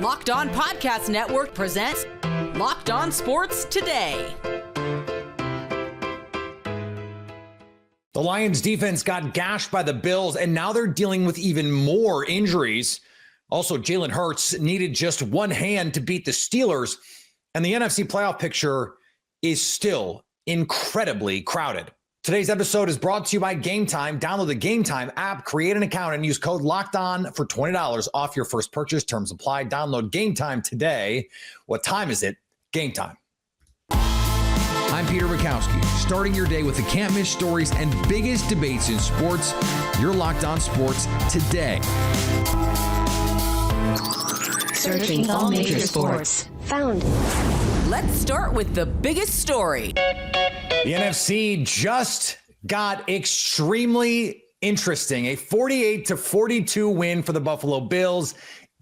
Locked On Podcast Network presents Locked On Sports Today. The Lions defense got gashed by the Bills, and now they're dealing with even more injuries. Also, Jalen Hurts needed just one hand to beat the Steelers, and the NFC Playoff picture is still incredibly crowded. Today's episode is brought to you by Game Time. Download the Game Time app, create an account, and use code LOCKEDON for $20 off your first purchase. Terms apply. Download Game Time today. What time is it? Game time. I'm Peter Bukowski, starting your day with the can't-miss stories and biggest debates in sports. You're Locked On Sports Today. Searching all major sports. Found. Let's start with the biggest story. The NFC just got extremely interesting. A 48-42 win for the Buffalo Bills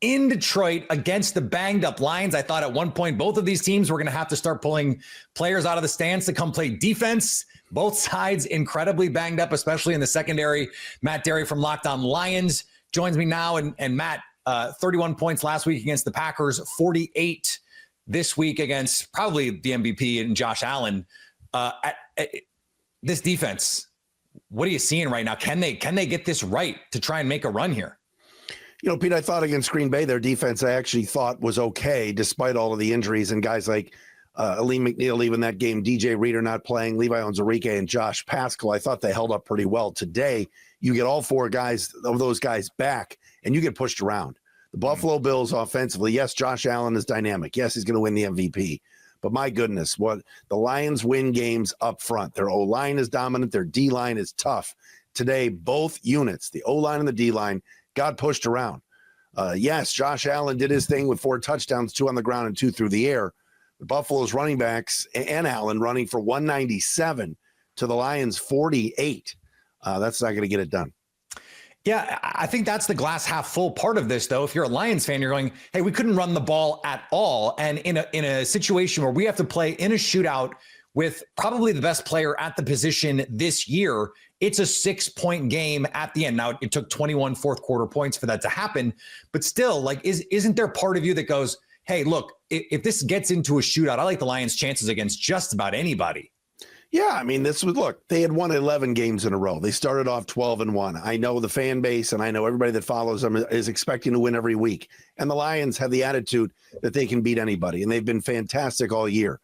in Detroit against the banged-up Lions. I thought at one point both of these teams were going to have to start pulling players out of the stands to come play defense. Both sides incredibly banged up, especially in the secondary. Matt Derry from Locked On Lions joins me now. And Matt, 31 points last week against the Packers, 48 this week against probably the MVP and Josh Allen. This defense, what are you seeing right now? Can they get this right to try and make a run here? You know, Pete, I thought against Green Bay, their defense I actually thought was okay, despite all of the injuries and guys like Aleem McNeil leaving that game, DJ Reader not playing, Levi Onwuzurike and Josh Pascal. I thought they held up pretty well. Today, you get all four guys of those guys back, and you get pushed around. The Buffalo Bills offensively, yes, Josh Allen is dynamic. Yes, he's going to win the MVP. But my goodness, what the Lions win games up front. Their O-line is dominant. Their D-line is tough. Today, both units, the O-line and the D-line, got pushed around. Yes, Josh Allen did his thing with 4 touchdowns, 2 on the ground and 2 through the air. The Buffalo's running backs and Allen running for 197 to the Lions 48. That's not going to get it done. Yeah, I think that's the glass half full part of this, though. If you're a Lions fan, you're going, hey, we couldn't run the ball at all. And in a situation where we have to play in a shootout with probably the best player at the position this year, it's a 6-point game at the end. Now, it took 21 fourth quarter points for that to happen. But still, like, isn't there part of you that goes, hey, look, if this gets into a shootout, I like the Lions' chances against just about anybody. Yeah, I mean, they had won 11 games in a row. They started off 12-1. I know the fan base and I know everybody that follows them is expecting to win every week. And the Lions have the attitude that they can beat anybody, and they've been fantastic all year.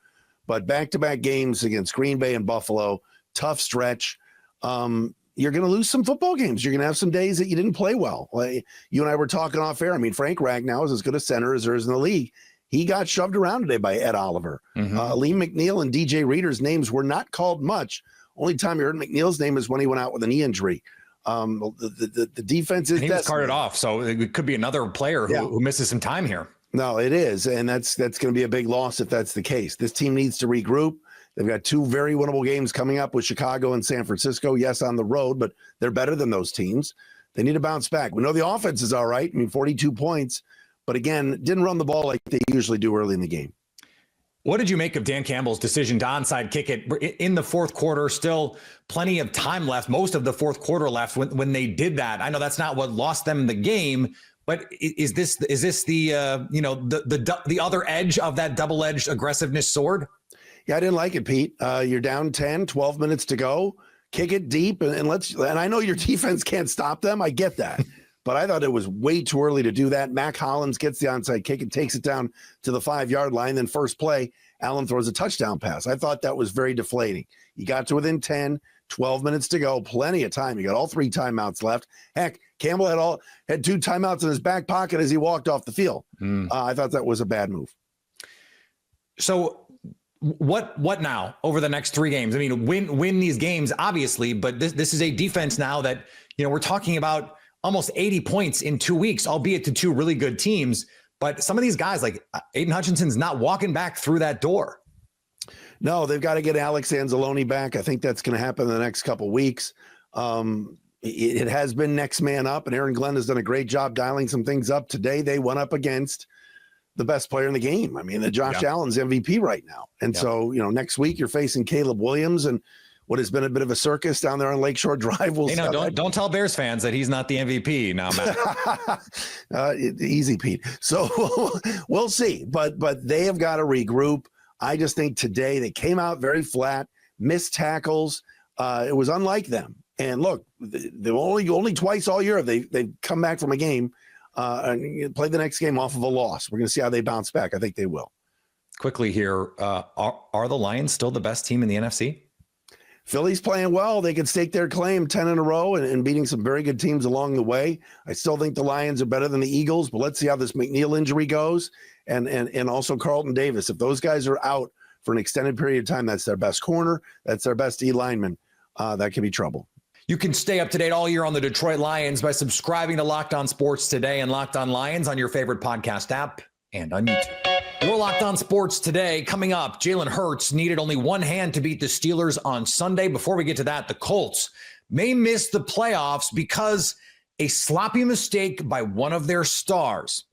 But back-to-back games against Green Bay and Buffalo, tough stretch. You're going to lose some football games. You're going to have some days that you didn't play well. Like, you and I were talking off air. I mean, Frank Ragnow is as good a center as there is in the league. He got shoved around today by Ed Oliver. Aleem McNeil and DJ Reader's names were not called much. Only time you heard McNeil's name is when he went out with a knee injury. The defense is. And he was carted off, so it could be another player who misses some time here. No, it is, and that's going to be a big loss if that's the case. This team needs to regroup. They've got 2 very winnable games coming up with Chicago and San Francisco. Yes, on the road, but they're better than those teams. They need to bounce back. We know the offense is all right. I mean, 42 points. But again, didn't run the ball like they usually do early in the game. What did you make of Dan Campbell's decision to onside kick it in the fourth quarter? Still plenty of time left, most of the fourth quarter left when they did that. I know that's not what lost them the game, but is this the the other edge of that double-edged aggressiveness sword? Yeah, I didn't like it, Pete. You're down 10, 12 minutes to go. Kick it deep and I know your defense can't stop them. I get that. But I thought it was way too early to do that. Mac Hollins gets the onside kick and takes it down to the 5-yard line. Then first play, Allen throws a touchdown pass. I thought that was very deflating. You got to within 10, 12 minutes to go, plenty of time. You got all 3 timeouts left. Heck, Campbell had 2 timeouts in his back pocket as he walked off the field. I thought that was a bad move. So what now over the next 3 games? I mean, win these games, obviously, but this is a defense now that, we're talking about almost 80 points in 2 weeks, albeit to 2 really good teams. But some of these guys, like Aiden Hutchinson's not walking back through that door. No, they've got to get Alex Anzalone back. I think that's going to happen in the next couple weeks. It has been next man up, and Aaron Glenn has done a great job dialing some things up. Today, they went up against the best player in the game. I mean, Josh Allen's MVP right now. And so, next week you're facing Caleb Williams, and what has been a bit of a circus down there on Lakeshore Drive. We'll don't tell Bears fans that he's not the MVP now, Matt. Easy, Pete. So we'll see. But they have got to regroup. I just think today they came out very flat, missed tackles. It was unlike them. And look, they only twice all year they've come back from a game and play the next game off of a loss. We're going to see how they bounce back. I think they will. Quickly here, are the Lions still the best team in the NFC? Philly's playing well. They can stake their claim 10 in a row and beating some very good teams along the way. I still think the Lions are better than the Eagles, but let's see how this McNeil injury goes. And also Carlton Davis. If those guys are out for an extended period of time, that's their best corner. That's their best lineman. That could be trouble. You can stay up to date all year on the Detroit Lions by subscribing to Locked On Sports Today and Locked On Lions on your favorite podcast app and on YouTube. Your Locked On Sports Today coming up. Jalen Hurts needed only one hand to beat the Steelers on Sunday. Before we get to that, the Colts may miss the playoffs because a sloppy mistake by one of their stars.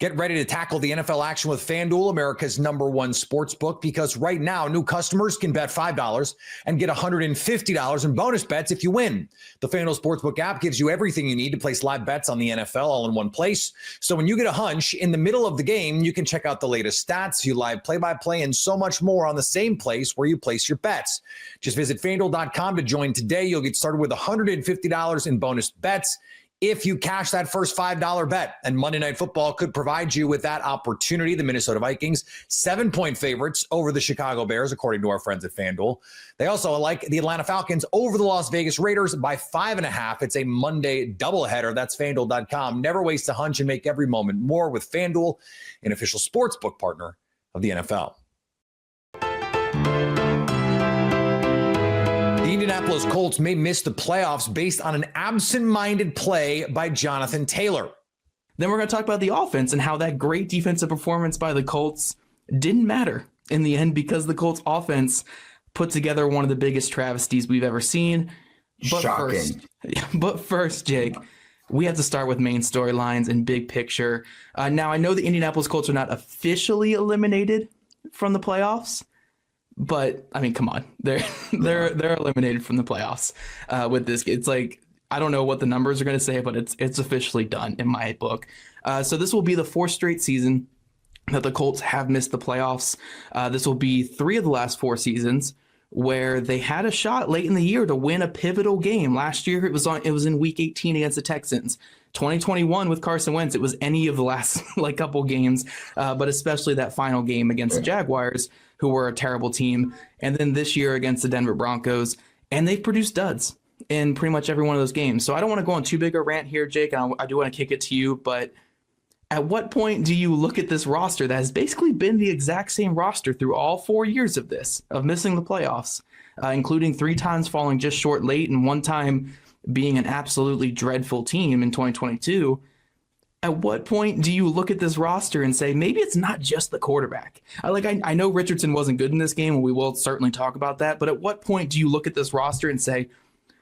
Get ready to tackle the NFL action with FanDuel, America's #1 sports book, because right now new customers can bet $5 and get $150 in bonus bets if you win. The FanDuel Sportsbook app gives you everything you need to place live bets on the NFL all in one place. So when you get a hunch in the middle of the game, you can check out the latest stats, view live play-by-play, and so much more on the same place where you place your bets. Just visit FanDuel.com to join today. You'll get started with $150 in bonus bets if you cash that first $5 bet. And Monday Night Football could provide you with that opportunity. The Minnesota Vikings, 7-point favorites over the Chicago Bears, according to our friends at FanDuel. They also like the Atlanta Falcons over the Las Vegas Raiders by 5.5. It's a Monday doubleheader. That's FanDuel.com. Never waste a hunch and make every moment more with FanDuel, an official sportsbook partner of the NFL. The Indianapolis Colts may miss the playoffs based on an absent-minded play by Jonathan Taylor. Then we're going to talk about the offense and how that great defensive performance by the Colts didn't matter in the end because the Colts offense put together one of the biggest travesties we've ever seen. But first, Jake, we have to start with main storylines and big picture. Now, I know the Indianapolis Colts are not officially eliminated from the playoffs, but I mean, come on, they're eliminated from the playoffs with this. It's like, I don't know what the numbers are going to say, but it's officially done in my book. So this will be the 4th straight season that the Colts have missed the playoffs. This will be 3 of the last 4 seasons where they had a shot late in the year to win a pivotal game. Last year it was in Week 18 against the Texans. 2021 with Carson Wentz, it was any of the last couple games, but especially that final game against the Jaguars, who were a terrible team. And then this year against the Denver Broncos, and they've produced duds in pretty much every one of those games. So I don't want to go on too big a rant here, Jake. I do want to kick it to you, but at what point do you look at this roster that has basically been the exact same roster through all 4 years of missing the playoffs, including 3 times falling just short late and 1 time being an absolutely dreadful team in 2022? At what point do you look at this roster and say, maybe it's not just the quarterback? I know Richardson wasn't good in this game, and we will certainly talk about that. But at what point do you look at this roster and say,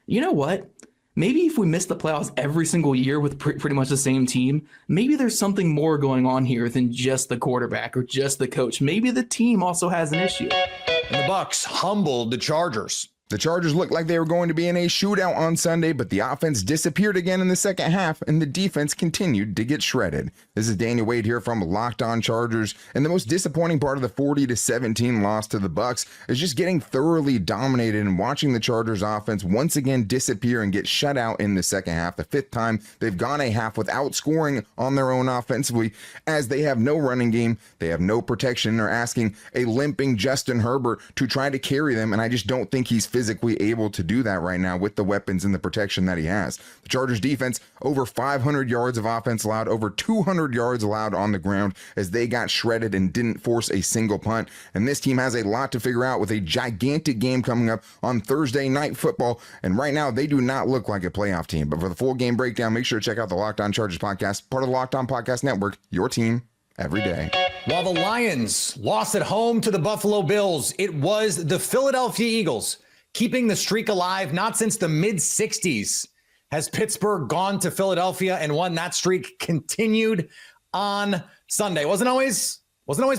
you know what? Maybe if we miss the playoffs every single year with pretty much the same team, maybe there's something more going on here than just the quarterback or just the coach. Maybe the team also has an issue. And the Bucs humbled the Chargers. The Chargers looked like they were going to be in a shootout on Sunday, but the offense disappeared again in the second half, and the defense continued to get shredded. This is Daniel Wade here from Locked On Chargers, and the most disappointing part of the 40-17 loss to the Bucs is just getting thoroughly dominated and watching the Chargers offense once again disappear and get shut out in the second half. The 5th time they've gone a half without scoring on their own offensively, as they have no running game, they have no protection. They're asking a limping Justin Herbert to try to carry them, and I just don't think he's physically able to do that right now with the weapons and the protection that he has. The Chargers defense, over 500 yards of offense allowed, over 200 yards allowed on the ground as they got shredded and didn't force a single punt. And this team has a lot to figure out with a gigantic game coming up on Thursday Night Football. And right now, they do not look like a playoff team. But for the full game breakdown, make sure to check out the Locked On Chargers podcast, part of the Locked On Podcast Network, your team every day. While the Lions lost at home to the Buffalo Bills, it was the Philadelphia Eagles keeping the streak alive. Not since the mid-60s has Pittsburgh gone to Philadelphia and won. That streak continued on Sunday. Wasn't always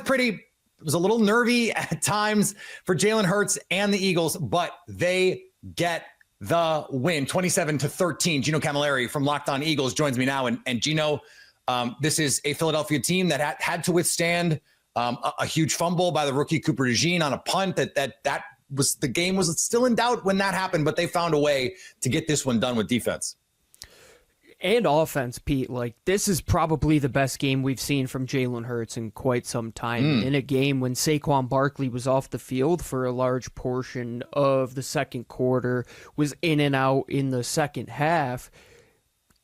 pretty. was a little nervy at times for Jalen Hurts and the Eagles, but they get the win, 27-13. Gino Camilleri from Locked On Eagles joins me now. And Gino, this is a Philadelphia team that had to withstand a huge fumble by the rookie Cooper DeJean on a punt. That was, the game was still in doubt when that happened, but they found a way to get this one done with defense. And offense, Pete. Like, this is probably the best game we've seen from Jalen Hurts in quite some time. In a game when Saquon Barkley was off the field for a large portion of the second quarter, was in and out in the second half,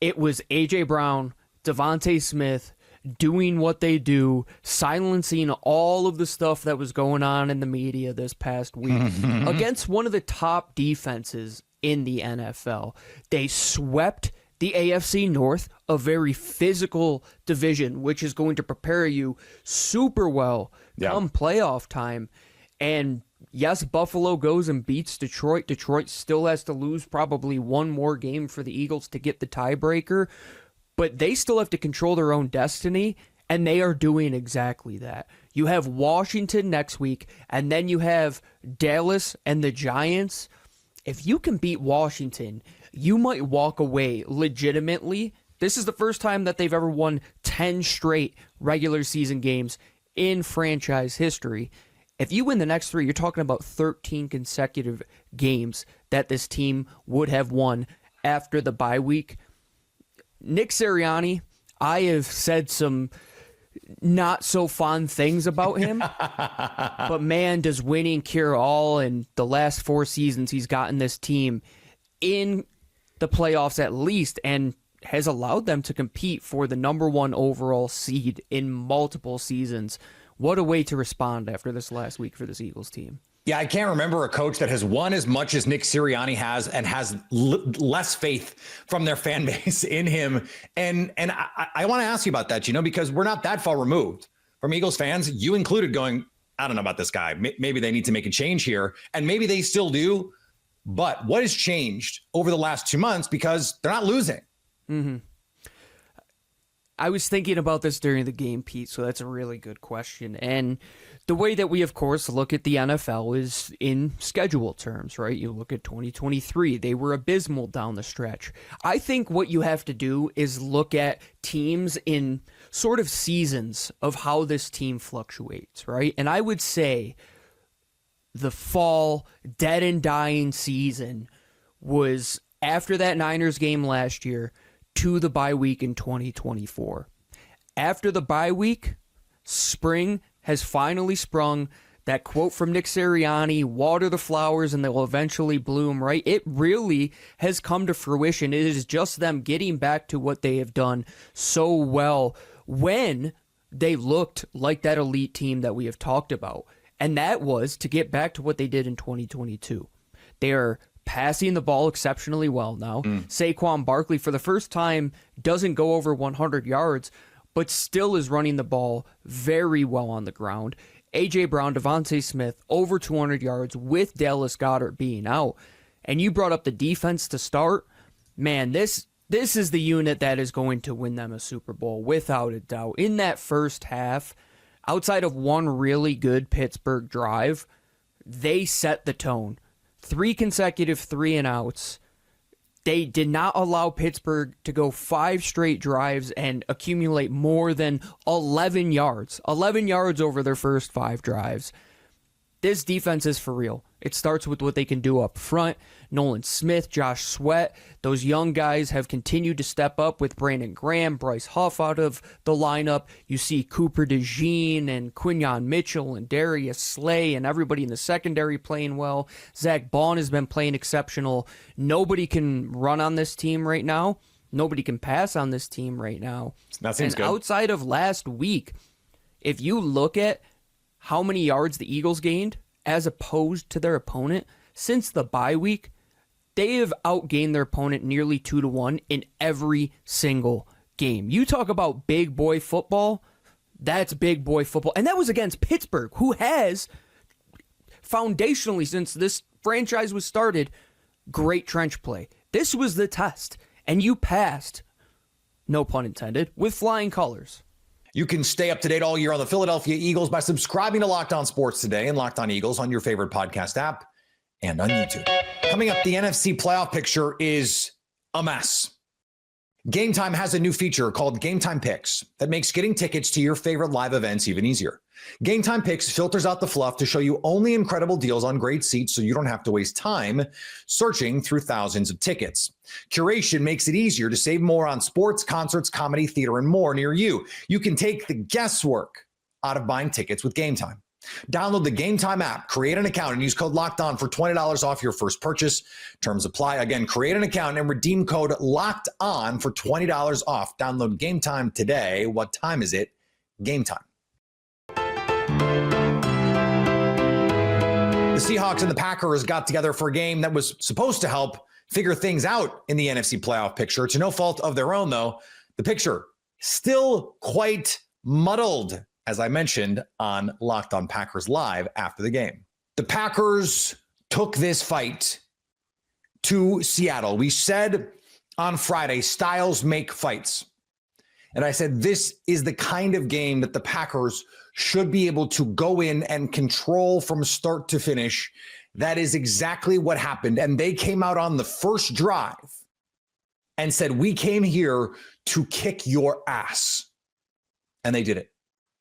it was A.J. Brown, Devontae Smith doing what they do, silencing all of the stuff that was going on in the media this past week against one of the top defenses in the NFL. They swept the AFC North, a very physical division, which is going to prepare you super well come playoff time. And yes, Buffalo goes and beats Detroit. Detroit still has to lose probably one more game for the Eagles to get the tiebreaker, but they still have to control their own destiny, and they are doing exactly that. You have Washington next week, and then you have Dallas and the Giants. If you can beat Washington, you might walk away legitimately. This is the first time that they've ever won 10 straight regular season games in franchise history. If you win the next 3, you're talking about 13 consecutive games that this team would have won after the bye week. Nick Sirianni, I have said some not so fond things about him, but man, does winning cure all. And the last 4 seasons he's gotten this team in the playoffs at least, and has allowed them to compete for the number 1 overall seed in multiple seasons. What a way to respond after this last week for this Eagles team. Yeah, I can't remember a coach that has won as much as Nick Sirianni has and has less faith from their fan base in him. And I want to ask you about that, because we're not that far removed from Eagles fans, you included, going, I don't know about this guy. Maybe they need to make a change here. And maybe they still do. But what has changed over the last 2 months, because they're not losing? I was thinking about this during the game, Pete, so that's a really good question. And the way that we, of course, look at the NFL is in schedule terms, right? You look at 2023, they were abysmal down the stretch. I think what you have to do is look at teams in sort of seasons of how this team fluctuates, right? And I would say the fall dead and dying season was after that Niners game last year to the bye week in 2024. After the bye week, spring has finally sprung. That quote from Nick Sirianni, water the flowers and they will eventually bloom, right? It really has come to fruition. It is just them getting back to what they have done so well when they looked like that elite team that we have talked about. And that was to get back to what they did in 2022. They are passing the ball exceptionally well now. Saquon Barkley, for the first time, doesn't go over 100 yards, but still is running the ball very well on the ground. A.J. Brown, Devontae Smith, over 200 yards with Dallas Goedert being out. And you brought up the defense to start. Man, this is the unit that is going to win them a Super Bowl, without a doubt. In that first half, outside of one really good Pittsburgh drive, they set the tone. 3 consecutive 3-and-outs. They did not allow Pittsburgh to go 5 straight drives and accumulate more than 11 yards. 11 yards over their first 5 drives. This defense is for real. It starts with what they can do up front. Nolan Smith, Josh Sweat, those young guys have continued to step up with Brandon Graham, Bryce Huff out of the lineup. You see Cooper DeJean and Quinyon Mitchell and Darius Slay and everybody in the secondary playing well. Zach Bond has been playing exceptional. Nobody can run on this team right now. Nobody can pass on this team right now. That seems good. Outside of last week, if you look at how many yards the Eagles gained as opposed to their opponent, since the bye week, they have outgained their opponent nearly 2-1 in every single game. You talk about big boy football, that's big boy football. And that was against Pittsburgh, who has, foundationally, since this franchise was started, great trench play. This was the test, and you passed, no pun intended, with flying colors. You can stay up to date all year on the Philadelphia Eagles by subscribing to Locked On Sports Today and Locked On Eagles on your favorite podcast app and on YouTube. Coming up, the NFC playoff picture is a mess. Game Time has a new feature called Game Time Picks that makes getting tickets to your favorite live events even easier. Game Time Picks filters out the fluff to show you only incredible deals on great seats so you don't have to waste time searching through thousands of tickets. Curation makes it easier to save more on sports, concerts, comedy, theater, and more near you. You can take the guesswork out of buying tickets with Game Time. Download the Game Time app, create an account, and use code LOCKEDON for $20 off your first purchase. Terms apply. Again, create an account and redeem code LOCKEDON for $20 off. Download Game Time today. What time is it? Game Time. The Seahawks and the Packers got together for a game that was supposed to help figure things out in the NFC playoff picture. To no fault of their own, though, the picture still quite muddled, as I mentioned on Locked On Packers Live after the game. The Packers took this fight to Seattle. We said on Friday, styles make fights. And I said, this is the kind of game that the Packers should be able to go in and control from start to finish. That is exactly what happened. And they came out on the first drive and said, we came here to kick your ass. And they did it.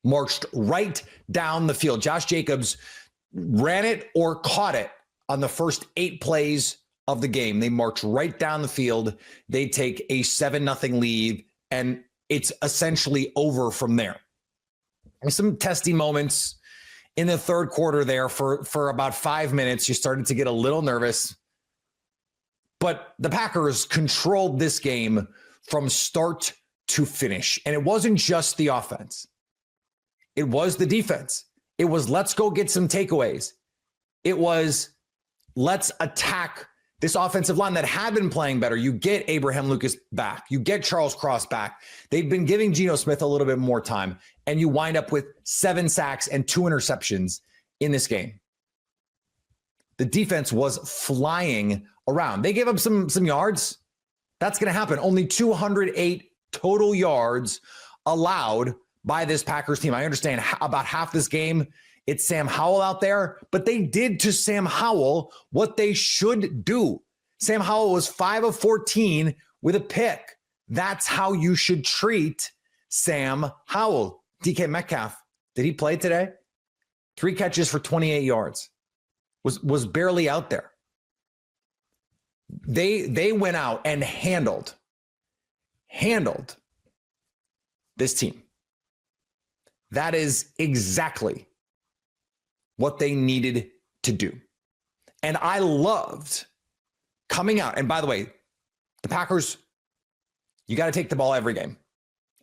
Marched right down the field. Josh Jacobs ran it or caught it on the first 8 plays of the game. They marched right down the field. They take a 7-0 lead, and it's essentially over from there. And some testy moments in the third quarter there for about 5 minutes. You started to get a little nervous. But the Packers controlled this game from start to finish. And it wasn't just the offense. It was the defense. It was, let's go get some takeaways. It was, let's attack this offensive line that had been playing better. You get Abraham Lucas back. You get Charles Cross back. They've been giving Geno Smith a little bit more time. And you wind up with 7 sacks and 2 interceptions in this game. The defense was flying around. They gave up some yards. That's going to happen. Only 208 total yards allowed by this Packers team. I understand about half this game, it's Sam Howell out there, but they did to Sam Howell what they should do. Sam Howell was 5 of 14 with a pick. That's how you should treat Sam Howell. DK Metcalf, did he play today? 3 catches for 28 yards. Was barely out there. They went out and handled this team. That is exactly what they needed to do. And I loved coming out. And by the way, the Packers, you got to take the ball every game.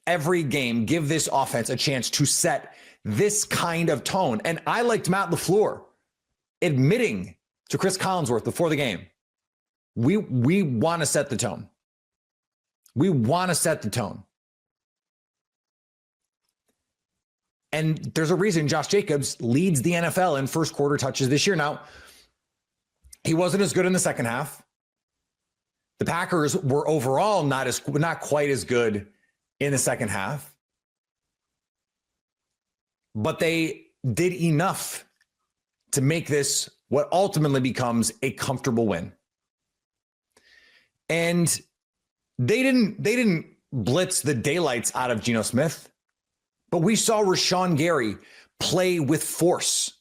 Every game, give this offense a chance to set this kind of tone. And I liked Matt LaFleur admitting to Chris Collinsworth before the game, we want to set the tone. We want to set the tone. And there's a reason Josh Jacobs leads the NFL in first quarter touches this year. Now, he wasn't as good in the second half. The Packers were overall not quite as good in the second half. But they did enough to make this what ultimately becomes a comfortable win. And they didn't blitz the daylights out of Geno Smith. But we saw Rashawn Gary play with force.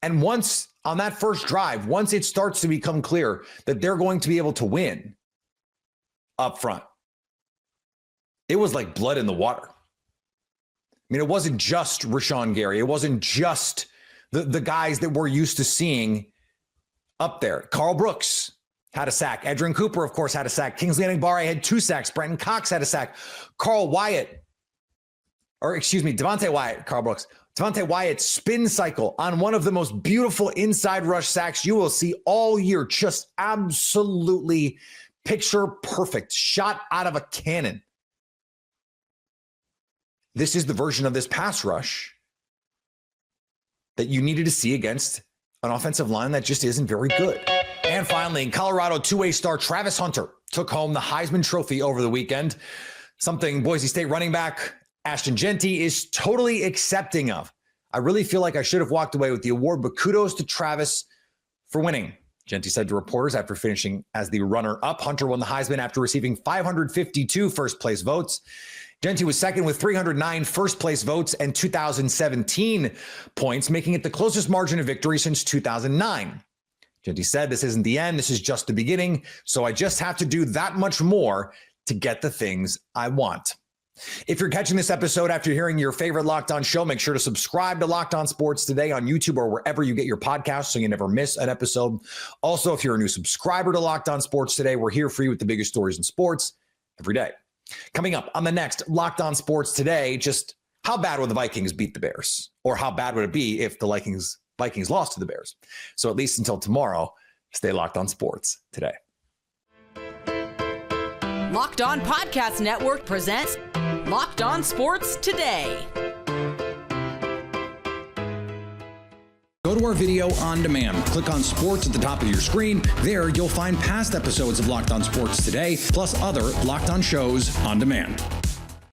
And once on that first drive, once it starts to become clear that they're going to be able to win up front, it was like blood in the water. I mean, it wasn't just Rashawn Gary. It wasn't just the guys that we're used to seeing up there. Carl Brooks had a sack. Edrin Cooper, of course, had a sack. Kingsley Enagbare had 2 sacks. Brenton Cox had a sack. Devontae Wyatt, Carl Brooks. Devontae Wyatt's spin cycle on one of the most beautiful inside rush sacks you will see all year. Just absolutely picture perfect. Shot out of a cannon. This is the version of this pass rush that you needed to see against an offensive line that just isn't very good. And finally, in Colorado, 2-way star Travis Hunter took home the Heisman Trophy over the weekend. Something Boise State running back Ashton Genty is totally accepting of. I really feel like I should have walked away with the award, but kudos to Travis for winning. Genty said to reporters after finishing as the runner-up. Hunter won the Heisman after receiving 552 first-place votes. Genty was second with 309 first-place votes and 2017 points, making it the closest margin of victory since 2009. Genty said, "This isn't the end. This is just the beginning. So I just have to do that much more to get the things I want." If you're catching this episode after hearing your favorite Locked On show, make sure to subscribe to Locked On Sports Today on YouTube or wherever you get your podcasts so you never miss an episode. Also, if you're a new subscriber to Locked On Sports Today, we're here for you with the biggest stories in sports every day. Coming up on the next Locked On Sports Today, just how bad would the Vikings beat the Bears? Or how bad would it be if the Vikings lost to the Bears? So at least until tomorrow, stay locked on sports today. Locked On Podcast Network presents Locked On Sports Today. Go to our video on demand. Click on sports at the top of your screen. There, you'll find past episodes of Locked On Sports Today, plus other Locked On shows on demand.